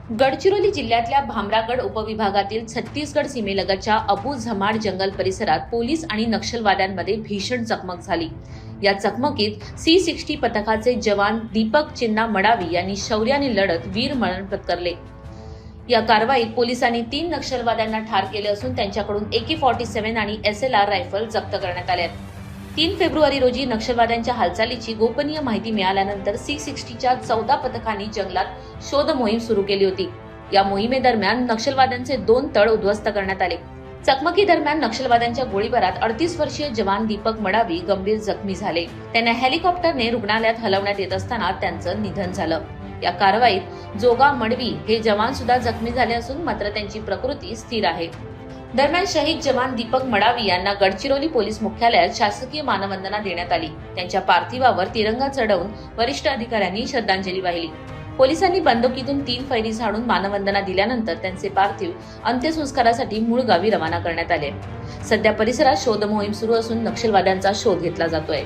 गडचिरोली जिल्ह्यातल्या भामरागड उपविभागातील छत्तीसगड सीमेलगतच्या अबू झमाड जंगल परिसरात पोलीस आणि नक्षलवाद्यांमध्ये भीषण चकमक झाली। या चकमकीत C60 पथकाचे जवान दीपक चिन्ना मडावी यांनी शौर्याने लढत वीर मरण पत्करले। या कारवाईत पोलिसांनी 3 नक्षलवाद्यांना ठार केले असून त्यांच्याकडून AK-47 आणि SLR रायफल जप्त करण्यात आल्या। 3 फेब्रुवारी रोजी नक्षलवाद्यांच्या हालचालीची गोपनीय माहिती मिळाल्यानंतर C60च्या 14 पथकांनी जंगलात शोध मोहीम सुरू केली होती। या मोहिमेदरम्यान नक्षलवाद्यांचे 2 तळ उद्ध्वस्त करण्यात आले। चकमकीदरम्यान नक्षलवाद्यांच्या गोळीबारात 38 वर्षीय जवान दीपक मडावी गंभीर जखमी झाले। त्यांना हेलिकॉप्टरने रुग्णालयात हलवण्यात येत असताना त्यांचं निधन झालं। या कारवाईत जोगा मडवी हे जवान सुद्धा जखमी झाले असून मात्र त्यांची प्रकृती स्थिर आहे। दरम्यान शहीद जवान दीपक मडावी यांना गडचिरोली पोलीस मुख्यालयात शासकीय मानवंदना देण्यात आली। त्यांच्या पार्थिवावर तिरंगा चढवून वरिष्ठ अधिकाऱ्यांनी श्रद्धांजली वाहिली। पोलिसांनी बंदुकीतून 3 फैरी झाडून मानवंदना दिल्यानंतर त्यांचे पार्थिव अंत्यसंस्कारासाठी मूळ गावी रवाना करण्यात आले। सध्या परिसरात शोध मोहीम सुरू असून नक्षलवाद्यांचा शोध घेतला जातोय।